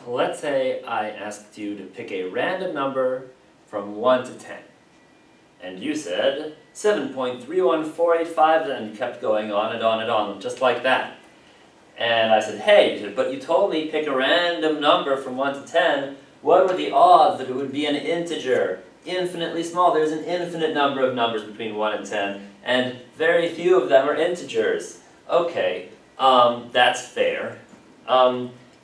let's say I asked you to pick a random number from 1 to 10. And you said 7.31485, and you kept going on and on and on, just like that. And I said, hey, but you told me pick a random number from 1 to 10. What were the odds that it would be an integer? Infinitely small. There's an infinite number of numbers between 1 and 10, and very few of them are integers. Okay, that's fair.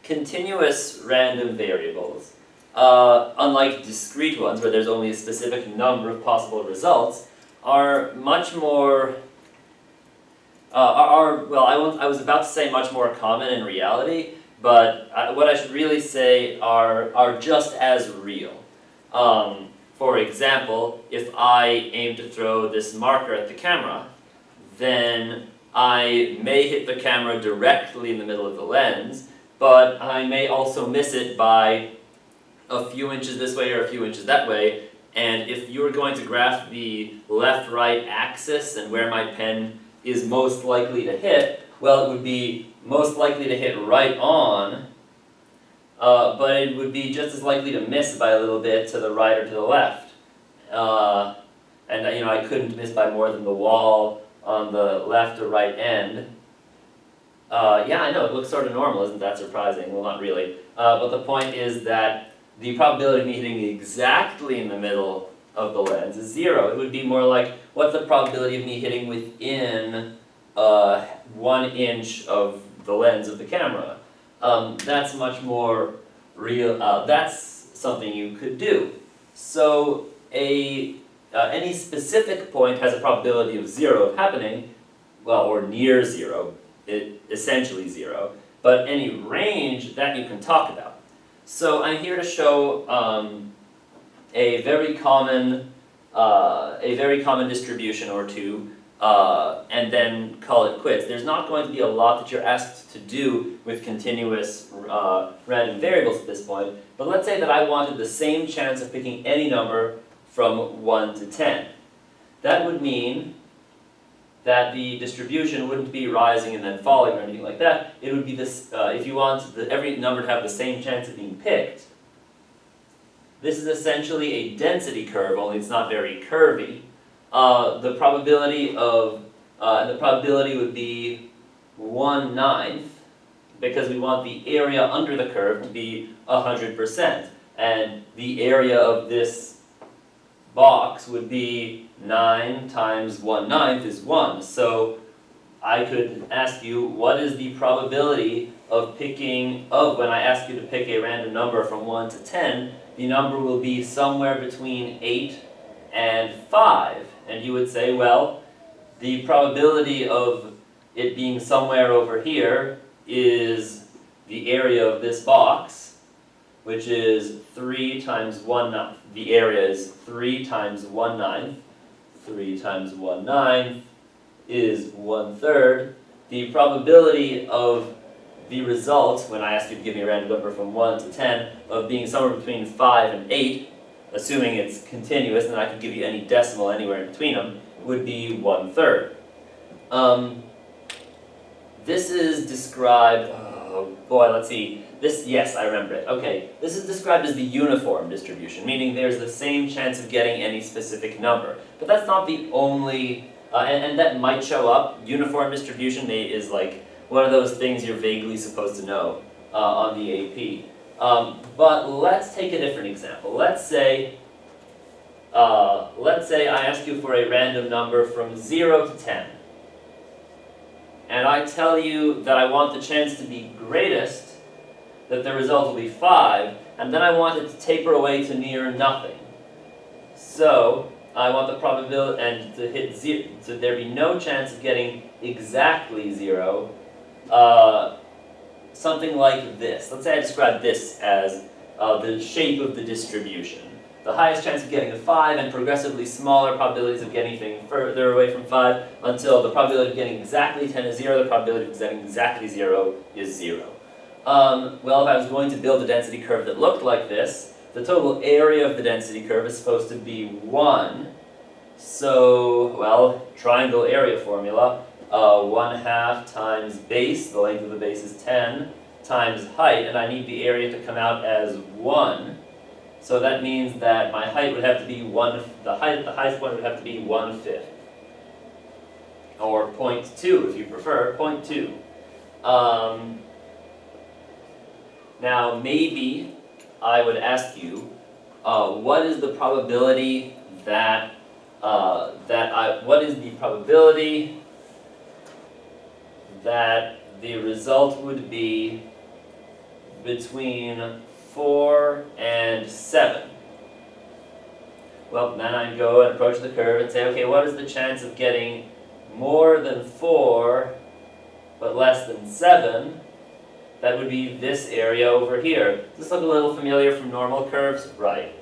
Continuous random variables, unlike discrete ones where there's only a specific number of possible results, are much more, I was about to say much more common in reality, but what I should really say are just as real. For example, if I aim to throw this marker at the camera, then I may hit the camera directly in the middle of the lens, but I may also miss it by a few inches this way or a few inches that way. And if you were going to graph the left-right axis and where my pen is most likely to hit, well, it would be most likely to hit right on, but it would be just as likely to miss by a little bit to the right or to the left. And I couldn't miss by more than the wall on the left or right end. Yeah, I know, it looks sort of normal, isn't that surprising? Well, not really. But the point is that the probability of me hitting exactly in the middle of the lens is 0. It would be more like, what's the probability of me hitting within 1 inch of the lens of the camera? That's much more real. That's something you could do. So any specific point has a probability of 0 of happening, well, or near 0, essentially 0, but any range that you can talk about. So I'm here to show a very common distribution or two, and then call it quits. There's not going to be a lot that you're asked to do with continuous random variables at this point, but let's say that I wanted the same chance of picking any number from 1 to 10. That would mean that the distribution wouldn't be rising and then falling or anything like that. It would be this, if you want every number to have the same chance of being picked, this is essentially a density curve, only it's not very curvy. The probability would be 1/9, because we want the area under the curve to be 100%, and the area of this box would be 9 times 1/9 is 1. So I could ask you, what is the probability of when I ask you to pick a random number from 1 to 10, the number will be somewhere between 8 and 5. And you would say, well, the probability of it being somewhere over here is the area of this box, which is 3 times 1/9. The area is 3 times 1/9. 3 times 1/9 is 1/3. The probability of the result, when I ask you to give me a random number from 1 to 10, of being somewhere between 5 and 8, assuming it's continuous, and I could give you any decimal anywhere in between them, would be 1/3. This is described, oh boy, let's see. Yes, I remember it. Okay, this is described as the uniform distribution, meaning there's the same chance of getting any specific number. But that's not the only, and that might show up. Uniform distribution is like one of those things you're vaguely supposed to know on the AP. But let's take a different example. Let's say I ask you for a random number from 0 to 10. And I tell you that I want the chance to be greatest, that the result will be 5, and then I want it to taper away to near nothing. So I want the probability, and to hit 0, so there be no chance of getting exactly 0, something like this. Let's say I describe this as the shape of the distribution. The highest chance of getting a 5 and progressively smaller probabilities of getting anything further away from 5 until the probability of getting exactly 10 is 0, the probability of getting exactly 0 is 0. Well, if I was going to build a density curve that looked like this, the total area of the density curve is supposed to be 1. So, well, triangle area formula, 1/2 times base, the length of the base is 10, times height, and I need the area to come out as 1. So that means that my height would have to be the highest point would have to be 1/5. Or 0.2 if you prefer, 0.2. Now maybe I would ask you, what is the probability that the result would be between 4 and 7? Well, then I'd go and approach the curve and say, okay, what is the chance of getting more than 4 but less than 7? That would be this area over here. Does this look a little familiar from normal curves? Right.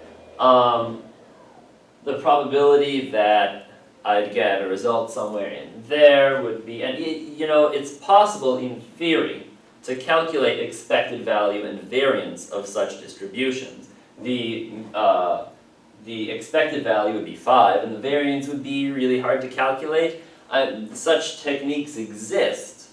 The probability that I'd get a result somewhere in there would be, and it's possible in theory to calculate expected value and variance of such distributions. The expected value would be 5, and the variance would be really hard to calculate. Such techniques exist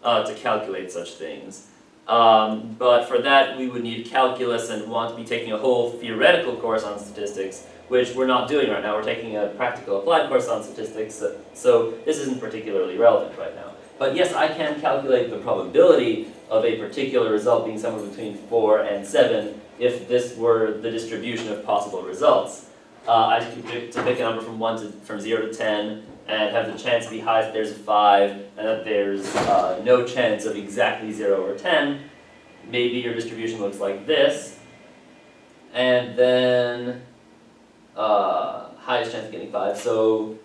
to calculate such things. But for that we would need calculus and want to be taking a whole theoretical course on statistics, which we're not doing right now. We're taking a practical applied course on statistics, so this isn't particularly relevant right now. But yes, I can calculate the probability of a particular result being somewhere between 4 and 7 if this were the distribution of possible results. I could pick a number from 0 to 10, and have the chance be high that there's a 5, and that there's no chance of exactly 0 or 10. Maybe your distribution looks like this, and then highest chance of getting 5. So,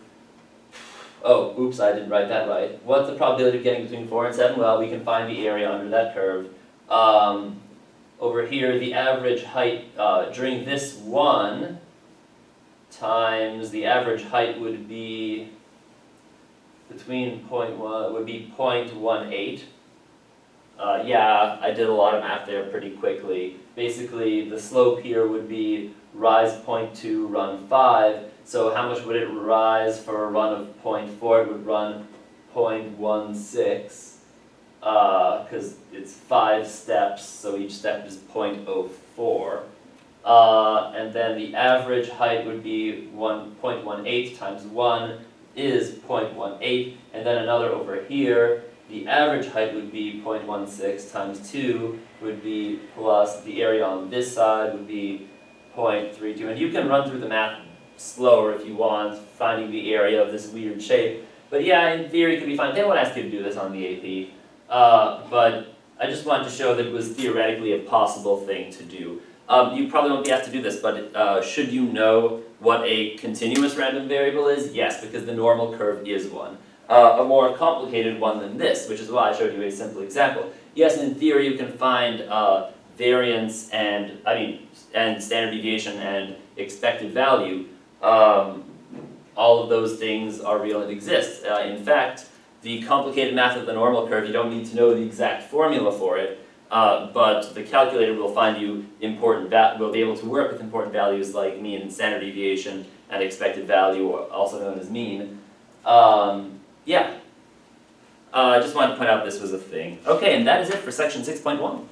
oh, oops, I didn't write that right. What's the probability of getting between 4 and 7? Well, we can find the area under that curve. Over here, the average height during this one times the average height would be between 0.18. Yeah, I did a lot of math there pretty quickly. Basically, the slope here would be rise 0.2, run 5. So how much would it rise for a run of 0.4? It would run 0.16, because it's 5 steps, so each step is 0.04. And then the average height would be 1.18 times 1 is 0.18, and then another over here, the average height would be 0.16 times 2 would be plus the area on this side would be 0.32. And you can run through the math slower if you want, finding the area of this weird shape. But yeah, in theory it could be fine. They won't ask you to do this on the AP. But I just wanted to show that it was theoretically a possible thing to do. You probably won't be asked to do this, but should you know what a continuous random variable is? Yes, because the normal curve is one. A more complicated one than this, which is why I showed you a simple example. Yes, in theory you can find variance and standard deviation and expected value. All of those things are real and exist. In fact, the complicated math of the normal curve, you don't need to know the exact formula for it. But the calculator will find you will be able to work with important values like mean and standard deviation and expected value, also known as mean. Yeah. I just wanted to point out this was a thing. Okay, and that is it for section 6.1.